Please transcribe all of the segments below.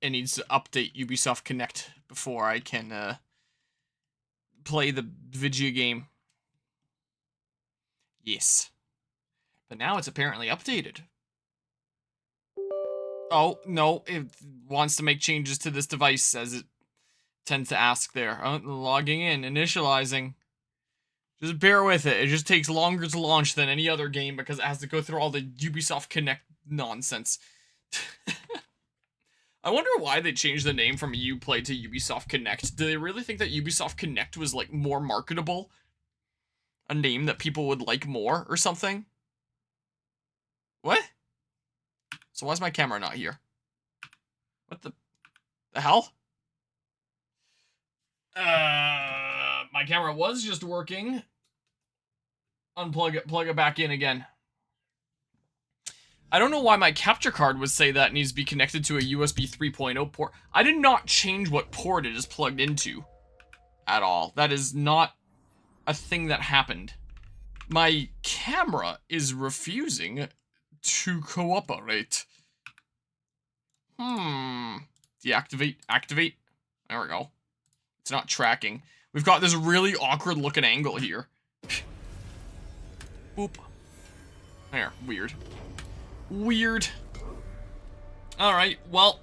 it needs to update Ubisoft Connect before I can play the video game. Yes. But now it's apparently updated. Oh, no, it wants to make changes to this device, as it tends to ask there. Oh, logging in, initializing. Just bear with it. It just takes longer to launch than any other game because it has to go through all the Ubisoft Connect nonsense. I wonder why they changed the name from Uplay to Ubisoft Connect. Do they really think that Ubisoft Connect was, like, more marketable? A name that people would like more or something? What? So why's my camera not here? What the hell? My camera was just working. Unplug it, plug it back in again. I don't know why my capture card would say that it needs to be connected to a USB 3.0 port. I did not change what port it is plugged into at all. That is not a thing that happened. My camera is refusing to cooperate. Deactivate, activate. There we go. It's not tracking. We've got this really awkward looking angle here. Boop. There, weird. Weird. Alright, well,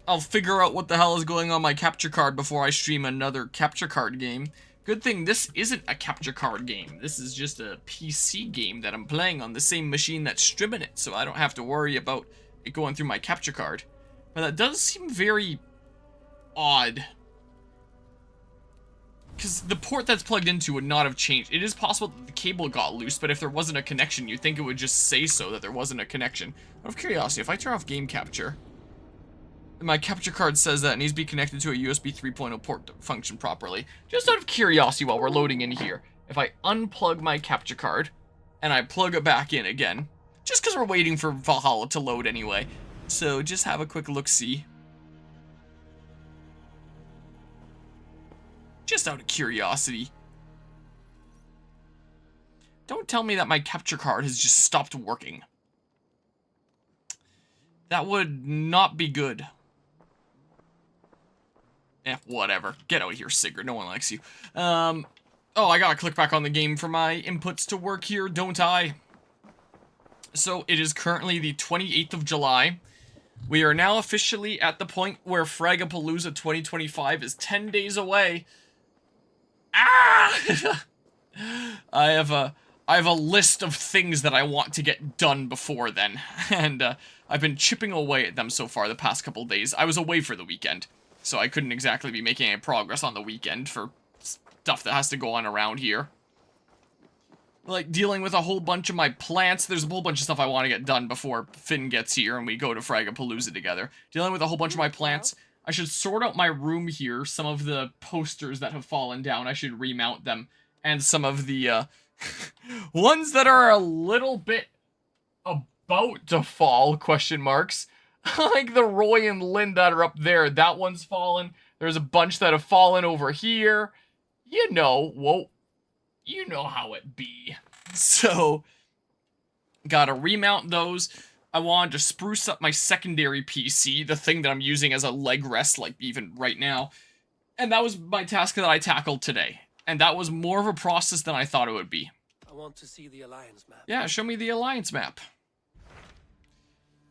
I'll figure out what the hell is going on my capture card before I stream another capture card game. Good thing this isn't a capture card game. This is just a PC game that I'm playing on the same machine that's streaming it, so I don't have to worry about it going through my capture card. But that does seem very odd. Because the port that's plugged into would not have changed. It is possible that the cable got loose, but if there wasn't a connection, you'd think it would just say so that there wasn't a connection. Out of curiosity, if I turn off game capture, my capture card says that it needs to be connected to a USB 3.0 port to function properly. Just out of curiosity while we're loading in here, if I unplug my capture card, and I plug it back in again, just because we're waiting for Valhalla to load anyway, so just have a quick look-see. Just out of curiosity. Don't tell me that my capture card has just stopped working. That would not be good. Whatever. Get out of here, Sigurd. No one likes you. Oh, I gotta click back on the game for my inputs to work here, don't I? So, it is currently the 28th of July. We are now officially at the point where Fragapalooza 2025 is 10 days away. Ah! I have a list of things that I want to get done before then, and I've been chipping away at them so far the past couple days. I was away for the weekend, so I couldn't exactly be making any progress on the weekend for stuff that has to go on around here. Like, dealing with a whole bunch of my plants. There's a whole bunch of stuff I want to get done before Finn gets here and we go to Fragapalooza together. Dealing with a whole bunch of my plants. I should sort out my room here. Some of the posters that have fallen down, I should remount them. And some of the, ones that are a little bit about to fall, question marks. Like the Roy and Lynn that are up there, that one's fallen. There's a bunch that have fallen over here. You know, whoa. You know how it be. So, gotta remount those. I wanted to spruce up my secondary PC, the thing that I'm using as a leg rest, like even right now. And that was my task that I tackled today. And that was more of a process than I thought it would be. I want to see the Alliance map. Yeah, show me the Alliance map.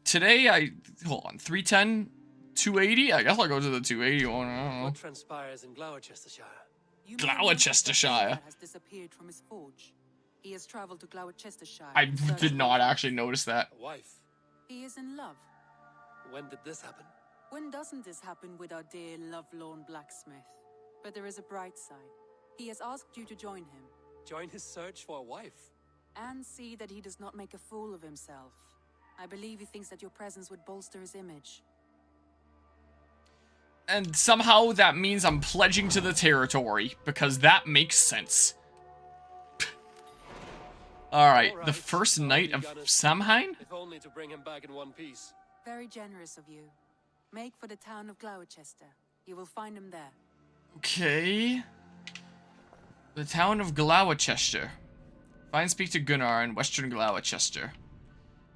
Today, hold on, 310, 280? I guess I'll go to the 280 one, I don't know. What transpires in Gloucestershire? Gloucestershire. Has disappeared from his forge. He has traveled to Gloucestershire. I did not actually notice that. A wife. He is in love. When did this happen? When doesn't this happen with our dear lovelorn blacksmith? But there is a bright side. He has asked you to join him. Join his search for a wife. And see that he does not make a fool of himself. I believe he thinks that your presence would bolster his image. And somehow that means I'm pledging to the territory, because that makes sense. Alright, the first night of Samhain? If only to bring him back in one piece. Very generous of you. Make for the town of Gloucester. You will find him there. Okay. The town of Gloucester. Find speak to Gunnar in western Gloucester.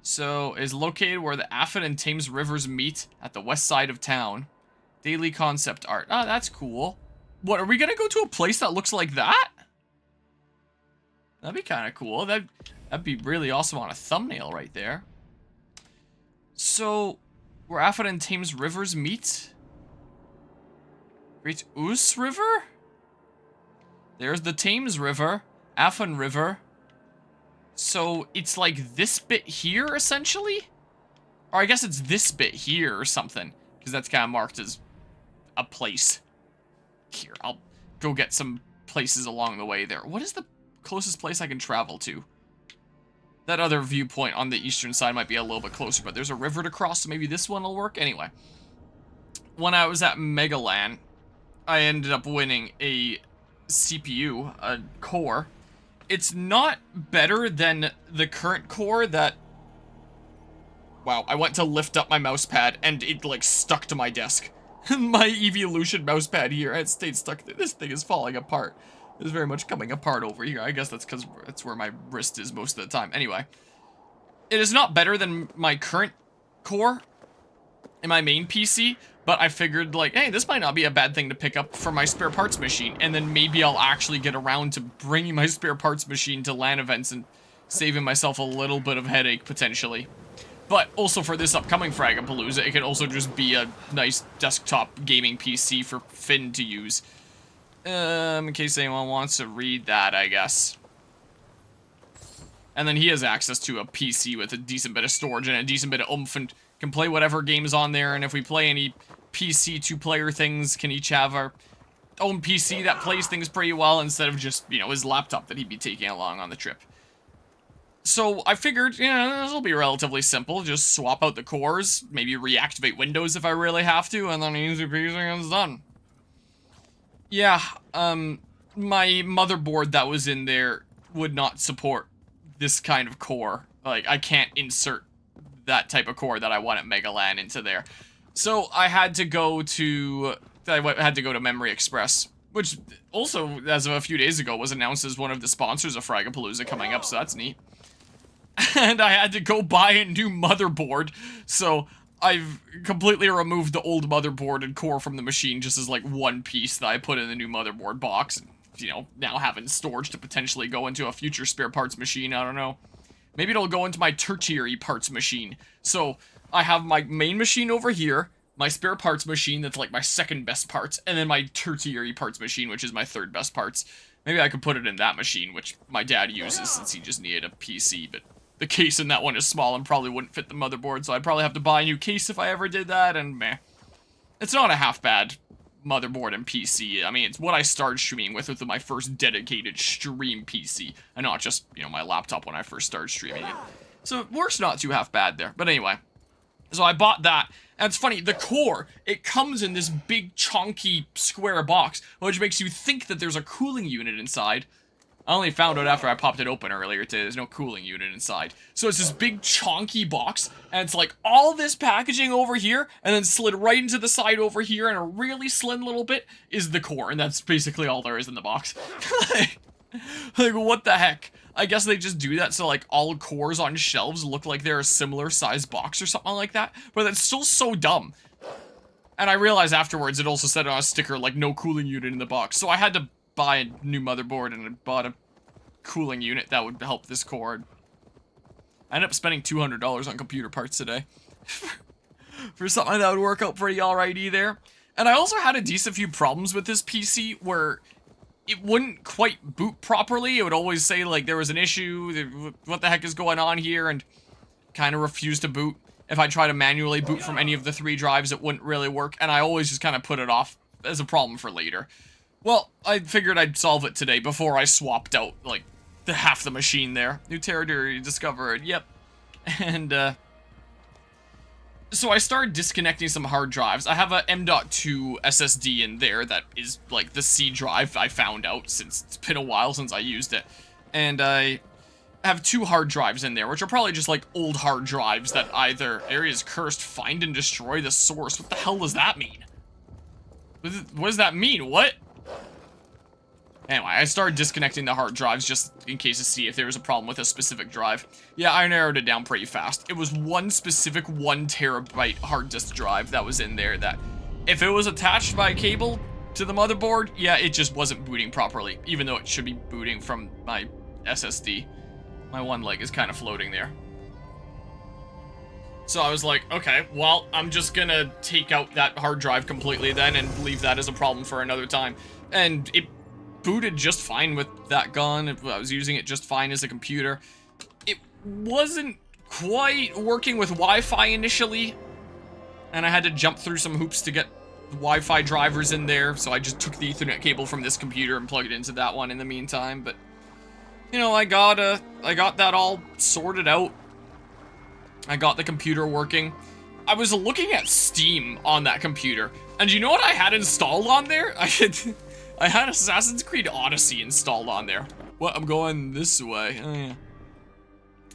So, is located where the Affin and Thames rivers meet at the west side of town. Daily concept art. Oh, that's cool. What, are we gonna go to a place that looks like that? That'd be kind of cool. That'd be really awesome on a thumbnail right there. So, where Affin and Thames rivers meet? Great Ouse River? There's the Thames River, Affin River. So, it's like this bit here, essentially? Or I guess it's this bit here or something. Because that's kind of marked as a place. Here, I'll go get some places along the way there. What is the closest place I can travel to? That other viewpoint on the eastern side might be a little bit closer, but there's a river to cross, so maybe this one will work. Anyway, when I was at Megaland, I ended up winning a CPU, a core. It's not better than the current core that... Wow, I went to lift up my mouse pad and it like stuck to my desk. My Evolution mouse pad here, it stayed stuck. This thing is falling apart. It's very much coming apart over here. I guess that's because that's where my wrist is most of the time. Anyway, it is not better than my current core in my main PC, but I figured like, hey, this might not be a bad thing to pick up for my spare parts machine, and then maybe I'll actually get around to bringing my spare parts machine to LAN events and saving myself a little bit of headache potentially. But also for this upcoming Fragapalooza, it could also just be a nice desktop gaming PC for Finn to use. In case anyone wants to read that, I guess. And then he has access to a PC with a decent bit of storage and a decent bit of oomph and can play whatever games on there. And if we play any PC two-player things, can each have our own PC that plays things pretty well instead of just, you know, his laptop that he'd be taking along on the trip. So I figured, you know, this will be relatively simple. Just swap out the cores, maybe reactivate Windows if I really have to, and then easy peasy and it's done. Yeah, my motherboard that was in there would not support this kind of core. Like, I can't insert that type of core that I want at Megaland into there. So I had to go to Memory Express, which also, as of a few days ago, was announced as one of the sponsors of Fragapalooza coming up, so that's neat. And I had to go buy a new motherboard, so I've completely removed the old motherboard and core from the machine just as like one piece that I put in the new motherboard box. And, you know, now having storage to potentially go into a future spare parts machine, I don't know. Maybe it'll go into my tertiary parts machine. So I have my main machine over here, my spare parts machine that's like my second best parts, and then my tertiary parts machine, which is my third best parts. Maybe I could put it in that machine, which my dad uses since he just needed a PC, but the case in that one is small and probably wouldn't fit the motherboard, so I'd probably have to buy a new case if I ever did that, and meh. It's not a half-bad motherboard and PC. I mean, it's what I started streaming with my first dedicated stream PC, and not just, you know, my laptop when I first started streaming it. So it works not too half-bad there. But anyway, so I bought that, and it's funny, the core, it comes in this big, chonky, square box, which makes you think that there's a cooling unit inside. I only found out after I popped it open earlier today, there's no cooling unit inside. So it's this big chonky box, and it's like all this packaging over here, and then slid right into the side over here, and a really slim little bit is the core, and that's basically all there is in the box. like, what the heck? I guess they just do that so, like, all cores on shelves look like they're a similar size box or something like that, but that's still so dumb. And I realized afterwards it also said on a sticker, like, no cooling unit in the box, so I had to buy a new motherboard, and I bought a cooling unit that would help this cord. I ended up spending $200 on computer parts today. For something that would work out pretty alrighty there. And I also had a decent few problems with this PC where it wouldn't quite boot properly. It would always say like there was an issue, what the heck is going on here, and kind of refused to boot. If I try to manually boot from any of the 3 drives, it wouldn't really work, and I always just kind of put it off as a problem for later. Well, I figured I'd solve it today before I swapped out, like, half the machine there. New territory discovered, yep. And, so I started disconnecting some hard drives. I have a M.2 SSD in there that is, like, the C drive I found out since it's been a while since I used it. And I have 2 hard drives in there, which are probably just, like, old hard drives that either area is cursed, find and destroy the source. What the hell does that mean? What does that mean? What? Anyway, I started disconnecting the hard drives just in case to see if there was a problem with a specific drive. Yeah, I narrowed it down pretty fast. It was one specific 1 terabyte hard disk drive that was in there that, if it was attached by a cable to the motherboard, yeah, it just wasn't booting properly, even though it should be booting from my SSD. My one leg is kind of floating there. So I was like, okay, well, I'm just gonna take out that hard drive completely then and leave that as a problem for another time. And it booted just fine with that gone. I was using it just fine as a computer. It wasn't quite working with Wi-Fi initially, and I had to jump through some hoops to get Wi-Fi drivers in there, so I just took the Ethernet cable from this computer and plugged it into that one in the meantime. But, you know, I got that all sorted out. I got the computer working. I was looking at Steam on that computer, and you know what I had installed on there? I had Assassin's Creed Odyssey installed on there. What? I'm going this way. Oh, yeah.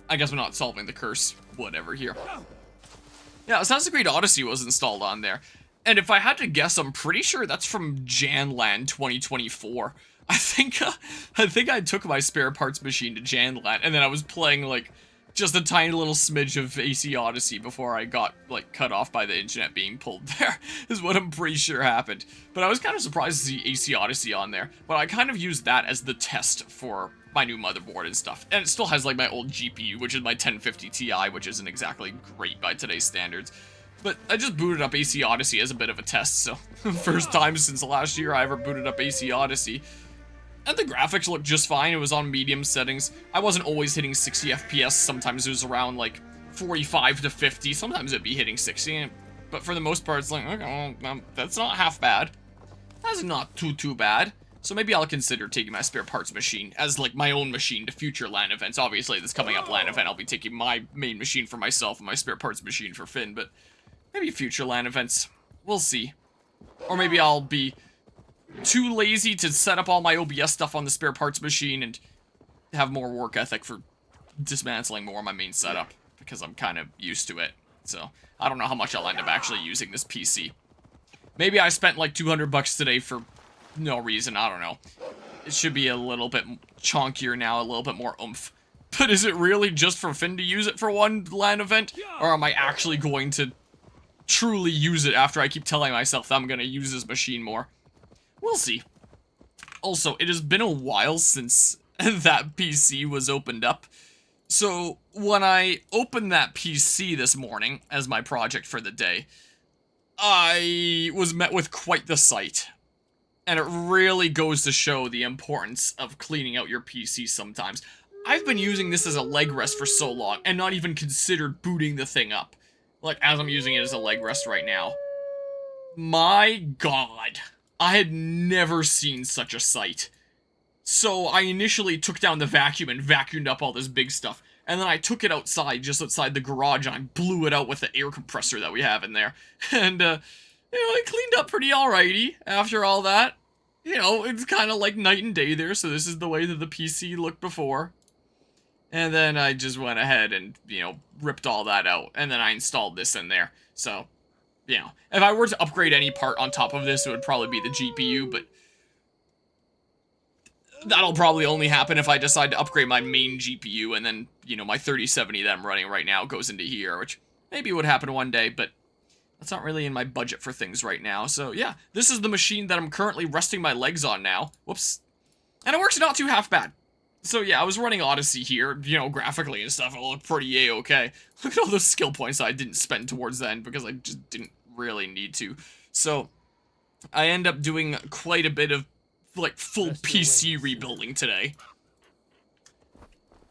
I guess we're not solving the curse. Whatever here. Yeah, Assassin's Creed Odyssey was installed on there. And if I had to guess, I'm pretty sure that's from Janland 2024. I think I took my spare parts machine to Janland, and then I was playing, like, just a tiny little smidge of AC Odyssey before I got, like, cut off by the internet being pulled there, is what I'm pretty sure happened. But I was kind of surprised to see AC Odyssey on there, but I kind of used that as the test for my new motherboard and stuff. And it still has, like, my old GPU, which is my 1050 Ti, which isn't exactly great by today's standards. But I just booted up AC Odyssey as a bit of a test, so first time since last year I ever booted up AC Odyssey. And the graphics looked just fine. It was on medium settings. I wasn't always hitting 60 FPS. Sometimes it was around like 45 to 50. Sometimes it'd be hitting 60. But for the most part, it's like, okay, well, that's not half bad. That's not too bad. So maybe I'll consider taking my spare parts machine as like my own machine to future LAN events. Obviously, this coming up LAN event, I'll be taking my main machine for myself and my spare parts machine for Finn. But maybe future LAN events. We'll see. Or maybe I'll be too lazy to set up all my OBS stuff on the spare parts machine and have more work ethic for dismantling more of my main setup, because I'm kind of used to it. So I don't know how much I'll end up actually using this PC. Maybe I spent like $200 today for no reason, I don't know. It should be a little bit chonkier now, a little bit more oomph. But is it really just for Finn to use it for one LAN event? Or am I actually going to truly use it after I keep telling myself that I'm going to use this machine more? We'll see. Also, it has been a while since that PC was opened up. So, when I opened that PC this morning as my project for the day, I was met with quite the sight. And it really goes to show the importance of cleaning out your PC sometimes. I've been using this as a leg rest for so long, and not even considered booting the thing up. Like, as I'm using it as a leg rest right now. My God. I had never seen such a sight. So I initially took down the vacuum and vacuumed up all this big stuff. And then I took it outside, just outside the garage, and I blew it out with the air compressor that we have in there. And, you know, it cleaned up pretty alrighty after all that. You know, it's kind of like night and day there, so this is the way that the PC looked before. And then I just went ahead and, you know, ripped all that out. And then I installed this in there. So, you know, if I were to upgrade any part on top of this, it would probably be the GPU, but that'll probably only happen if I decide to upgrade my main GPU, and then, you know, my 3070 that I'm running right now goes into here, which maybe would happen one day, but that's not really in my budget for things right now. So, yeah, this is the machine that I'm currently resting my legs on now. Whoops. And it works not too half bad. So, yeah, I was running Odyssey here, you know, graphically and stuff. It looked pretty A-okay. Look at all those skill points I didn't spend towards the end because I just didn't really need to. So, I end up doing quite a bit of, like, full PC rebuilding today.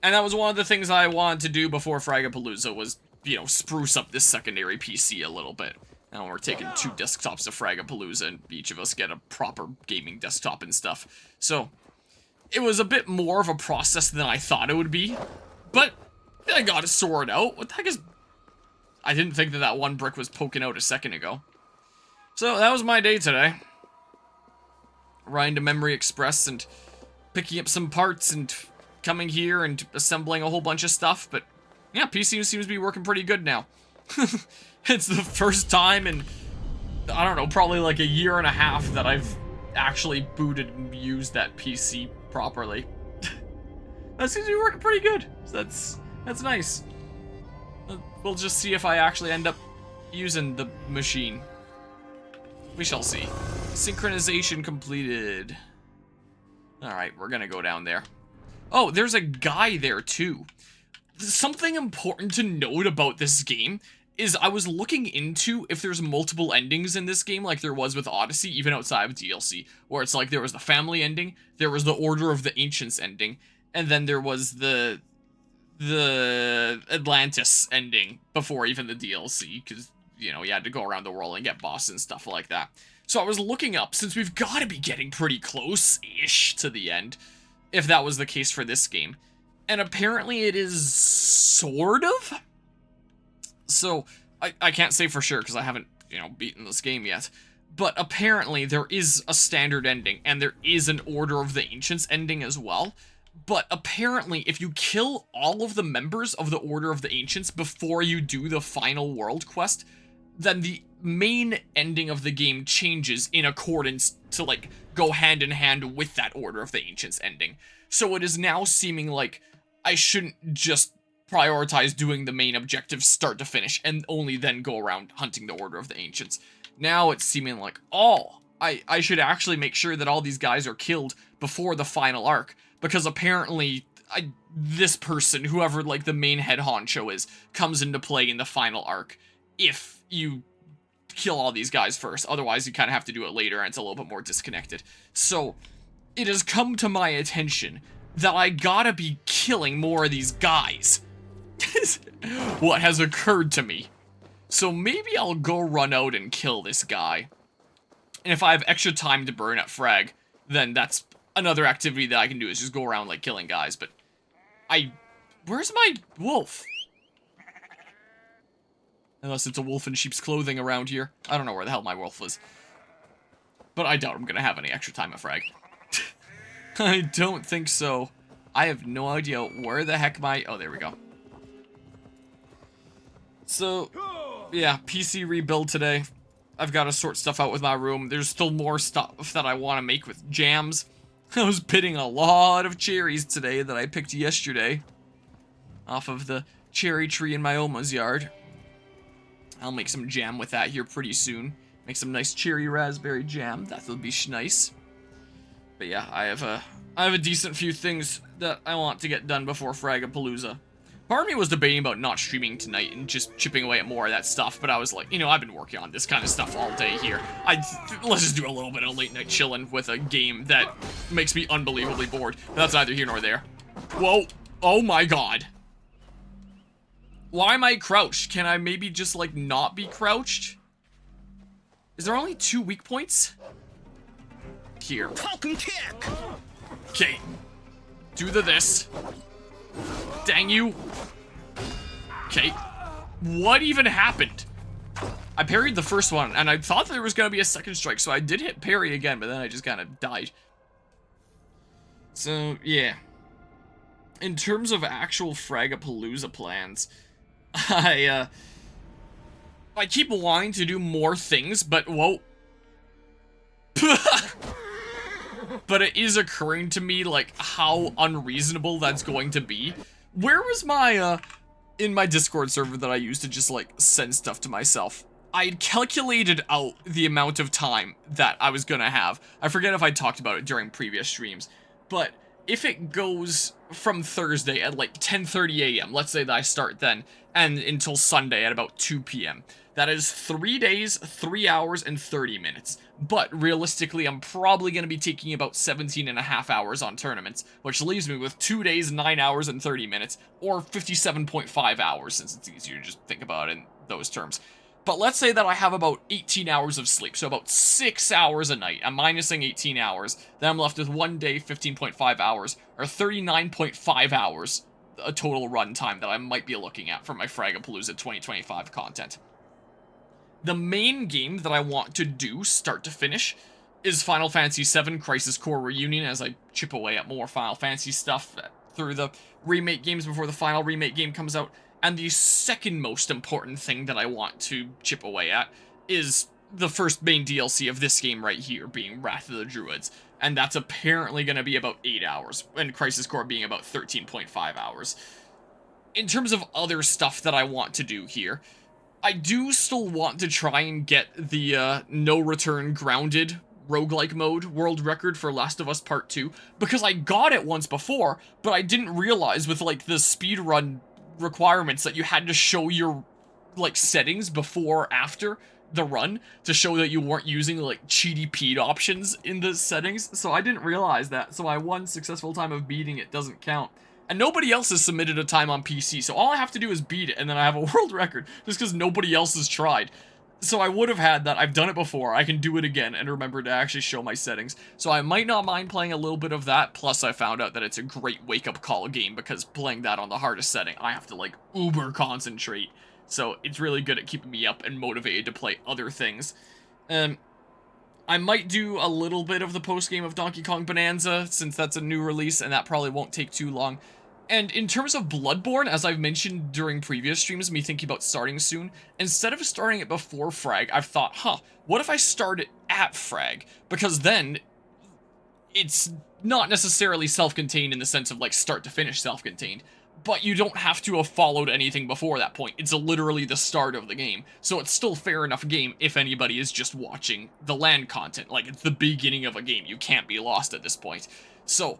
And that was one of the things I wanted to do before Fragapalooza was, you know, spruce up this secondary PC a little bit. Now we're taking 2 desktops to Fragapalooza, and each of us get a proper gaming desktop and stuff. So, it was a bit more of a process than I thought it would be, but I got it sorted out. What the heck is... I didn't think that that one brick was poking out a second ago. So, that was my day today. Riding to Memory Express and picking up some parts and coming here and assembling a whole bunch of stuff, but yeah, PC seems to be working pretty good now. It's the first time in, I don't know, probably like a year and a half that I've actually booted and used that PC properly. That seems to be working pretty good. So that's nice. We'll just see if I actually end up using the machine. We shall see. Synchronization completed. Alright, we're gonna go down there. Oh, there's a guy there too. Something important to note about this game is I was looking into if there's multiple endings in this game like there was with Odyssey, even outside of DLC, where it's like there was the family ending, there was the Order of the Ancients ending, and then there was the Atlantis ending before even the DLC, because, you know, you had to go around the world and get bosses and stuff like that. So I was looking up, since we've got to be getting pretty close-ish to the end, if that was the case for this game. And apparently it is sort of. So, I can't say for sure, because I haven't, you know, beaten this game yet. But apparently there is a standard ending, and there is an Order of the Ancients ending as well. But apparently, if you kill all of the members of the Order of the Ancients before you do the final world quest, then the main ending of the game changes in accordance to, like, go hand in hand with that Order of the Ancients ending. So it is now seeming like I shouldn't just prioritize doing the main objective start to finish and only then go around hunting the Order of the Ancients. Now it's seeming like, oh, I should actually make sure that all these guys are killed before the final arc, because apparently this person, whoever like the main head honcho is, comes into play in the final arc if you kill all these guys first. Otherwise, you kind of have to do it later, and it's a little bit more disconnected. So, it has come to my attention that I gotta be killing more of these guys. What has occurred to me. So maybe I'll go run out and kill this guy. And if I have extra time to burn at frag, then that's another activity that I can do, is just go around, like, killing guys. But where's my wolf? Unless it's a wolf in sheep's clothing around here. I don't know where the hell my wolf is. But I doubt I'm gonna have any extra time at frag. I don't think so. I have no idea where the heck oh, there we go. So, yeah, PC rebuild today. I've got to sort stuff out with my room. There's still more stuff that I want to make with jams. I was pitting a lot of cherries today that I picked yesterday off of the cherry tree in my Oma's yard. I'll make some jam with that here pretty soon. Make some nice cherry raspberry jam. That'll be nice. But yeah, I have a decent few things that I want to get done before Fragapalooza. Part of me was debating about not streaming tonight and just chipping away at more of that stuff, but I was like, you know, I've been working on this kind of stuff all day here. Let's just do a little bit of late night chilling with a game that makes me unbelievably bored. But that's neither here nor there. Whoa. Oh my god. Why am I crouched? Can I maybe just, like, not be crouched? Is there only 2 weak points? Here. Okay. Do this. Dang you. Okay. What even happened? I parried the first one, and I thought there was going to be a second strike, so I did hit parry again, but then I just kind of died. So, yeah. In terms of actual Fragapalooza plans, I keep wanting to do more things, but, whoa. But it is occurring to me, like, how unreasonable that's going to be. Where was my, in my Discord server that I used to just, like, send stuff to myself? I had calculated out the amount of time that I was gonna have. I forget if I talked about it during previous streams, but if it goes from Thursday at, like, 10:30 a.m., let's say that I start then, and until Sunday at about 2 p.m., that is 3 days, 3 hours, and 30 minutes. But realistically, I'm probably going to be taking about 17.5 hours on tournaments, which leaves me with 2 days, 9 hours, and 30 minutes, or 57.5 hours, since it's easier to just think about it in those terms. But let's say that I have about 18 hours of sleep, so about 6 hours a night. I'm minusing 18 hours, then I'm left with 1 day, 15.5 hours, or 39.5 hours, a total run time that I might be looking at for my Fragapalooza 2025 content. The main game that I want to do, start to finish, is Final Fantasy VII Crisis Core Reunion, as I chip away at more Final Fantasy stuff through the remake games before the final remake game comes out. And the second most important thing that I want to chip away at is the first main DLC of this game right here being Wrath of the Druids. And that's apparently going to be about 8 hours, and Crisis Core being about 13.5 hours. In terms of other stuff that I want to do here, I do still want to try and get the no return grounded roguelike mode world record for Last of Us Part 2, because I got it once before, but I didn't realize with like the speedrun requirements that you had to show your like settings before or after the run to show that you weren't using like cheaty peed options in the settings. So I didn't realize that. So my one successful time of beating it doesn't count. And nobody else has submitted a time on PC, so all I have to do is beat it, and then I have a world record, just because nobody else has tried. So I would have had that. I've done it before. I can do it again and remember to actually show my settings. So I might not mind playing a little bit of that, plus I found out that it's a great wake-up call game, because playing that on the hardest setting, I have to, like, uber concentrate. So it's really good at keeping me up and motivated to play other things. I might do a little bit of the post-game of Donkey Kong Bonanza, since that's a new release, and that probably won't take too long. And in terms of Bloodborne, as I've mentioned during previous streams, me thinking about starting soon, instead of starting it before Frag, I've thought, what if I start it at Frag? Because then, it's not necessarily self-contained in the sense of, like, start to finish self-contained, but you don't have to have followed anything before that point. It's literally the start of the game, so it's still fair enough game if anybody is just watching the land content. Like, it's the beginning of a game. You can't be lost at this point. So,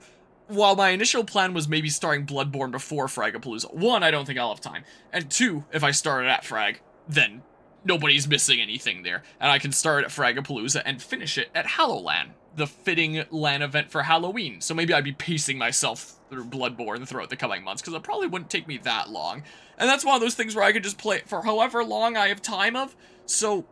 while my initial plan was maybe starting Bloodborne before Fragapalooza, 1, I don't think I'll have time, and 2, if I started at Frag, then nobody's missing anything there, and I can start at Fragapalooza and finish it at Hallowland, the fitting LAN event for Halloween. So maybe I'd be pacing myself through Bloodborne throughout the coming months, because it probably wouldn't take me that long. And that's one of those things where I could just play it for however long I have time of. So,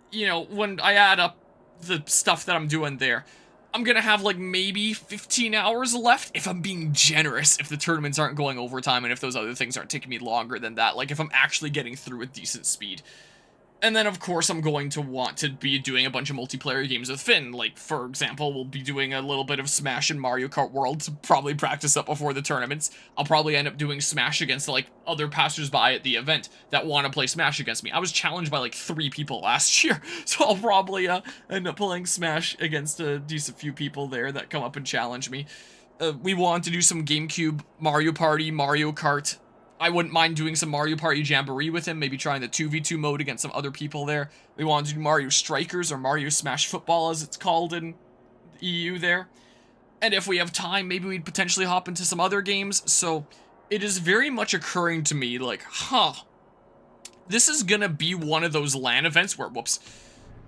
you know, when I add up the stuff that I'm doing there, I'm gonna have like maybe 15 hours left if I'm being generous, if the tournaments aren't going overtime and if those other things aren't taking me longer than that, like if I'm actually getting through with decent speed. And then, of course, I'm going to want to be doing a bunch of multiplayer games with Finn. Like, for example, we'll be doing a little bit of Smash and Mario Kart World to probably practice up before the tournaments. I'll probably end up doing Smash against, like, other passersby at the event that want to play Smash against me. I was challenged by, like, 3 people last year, so I'll probably end up playing Smash against a decent few people there that come up and challenge me. We want to do some GameCube Mario Party, Mario Kart. I wouldn't mind doing some Mario Party Jamboree with him, maybe trying the 2v2 mode against some other people there. We want to do Mario Strikers, or Mario Smash Football as it's called in the EU there. And if we have time, maybe we'd potentially hop into some other games. So it is very much occurring to me like, this is gonna be one of those LAN events where,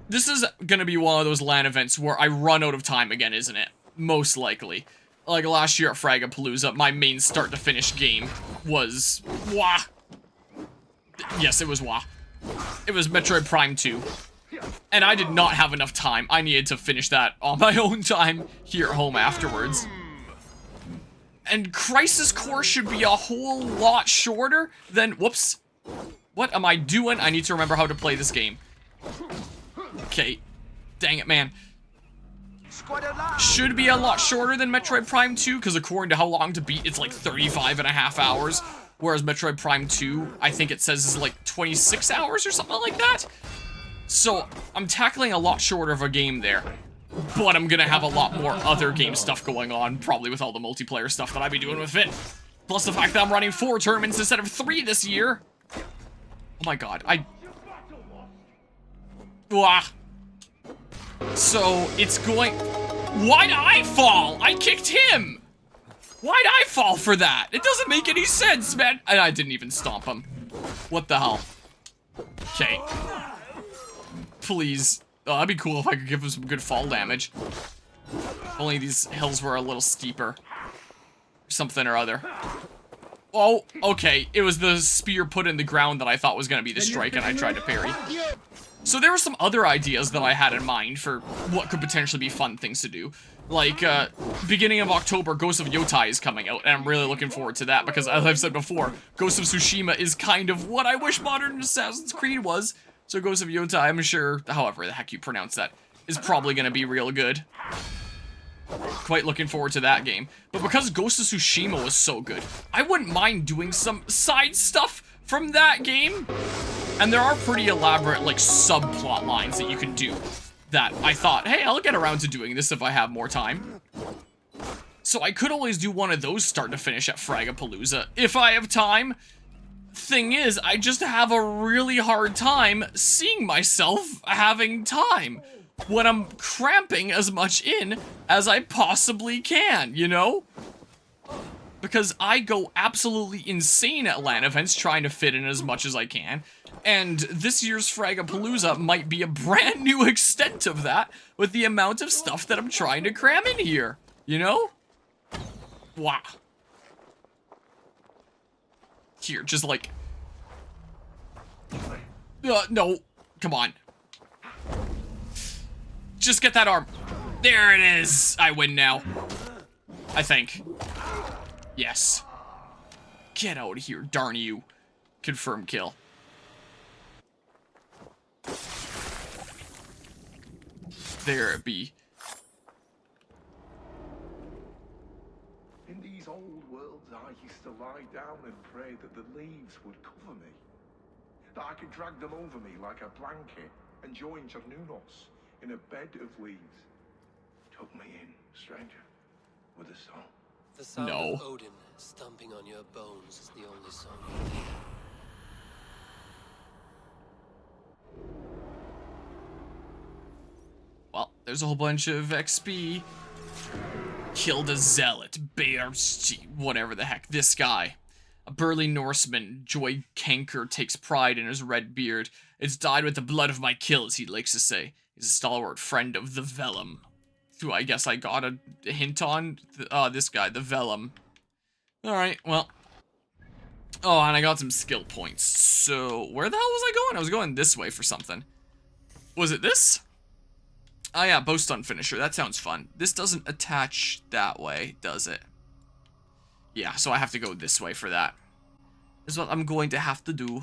this is gonna be one of those LAN events where I run out of time again, isn't it? Most likely. Like last year at Fragapalooza, my main start to finish game was Wah. Yes, it was Wah. It was Metroid Prime 2. And I did not have enough time. I needed to finish that on my own time here at home afterwards. And Crisis Core should be a whole lot shorter than... Whoops. What am I doing? I need to remember how to play this game. Okay. Dang it, man. Should be a lot shorter than Metroid Prime 2, because according to how long to beat, it's like 35.5 hours. Whereas Metroid Prime 2, I think it says is like 26 hours or something like that. So, I'm tackling a lot shorter of a game there. But I'm gonna have a lot more other game stuff going on, probably with all the multiplayer stuff that I'd be doing with Finn. Plus the fact that I'm running 4 tournaments instead of 3 this year. Oh my god, Wah. So, it's going... Why'd I fall? I kicked him! Why'd I fall for that? It doesn't make any sense, man. And I didn't even stomp him. What the hell? Okay. Please. Oh, that'd be cool if I could give him some good fall damage. If only these hills were a little steeper. Something or other. Oh, okay. It was the spear put in the ground that I thought was going to be the strike, and I tried to parry. So there were some other ideas that I had in mind for what could potentially be fun things to do. Like, beginning of October, Ghost of Yotai is coming out, and I'm really looking forward to that, because as I've said before, Ghost of Tsushima is kind of what I wish modern Assassin's Creed was. So Ghost of Yotai, I'm sure, however the heck you pronounce that, is probably going to be real good. Quite looking forward to that game. But because Ghost of Tsushima was so good, I wouldn't mind doing some side stuff from that game. And there are pretty elaborate, like, subplot lines that you can do that I thought, hey, I'll get around to doing this if I have more time. So I could always do one of those start to finish at Fragapalooza if I have time. Thing is, I just have a really hard time seeing myself having time when I'm cramping as much in as I possibly can, you know? Because I go absolutely insane at LAN events trying to fit in as much as I can, and this year's Fragapalooza might be a brand new extent of that with the amount of stuff that I'm trying to cram in here, you know? Wow. Here, just like... no, come on. Just get that arm. There it is! I win now. I think. Yes. Get out of here, darn you. Confirm kill. There it be. In these old worlds, I used to lie down and pray that the leaves would cover me. That I could drag them over me like a blanket and join Cernunos in a bed of leaves. Took me in, stranger, with a song. The sound No. of Odin stomping on your bones is the only song you need. Well, there's a whole bunch of XP. Killed a zealot, whatever the heck, this guy. A burly Norseman, Joy Canker, takes pride in his red beard. It's dyed with the blood of my kills, he likes to say. He's a stalwart friend of the Vellum. Who I guess I got a hint on. This guy, the Vellum. Alright, well. Oh, and I got some skill points. So, where the hell was I going? I was going this way for something. Was it this? Oh yeah, bow stun finisher. That sounds fun. This doesn't attach that way, does it? Yeah, so I have to go this way for that. Is what I'm going to have to do.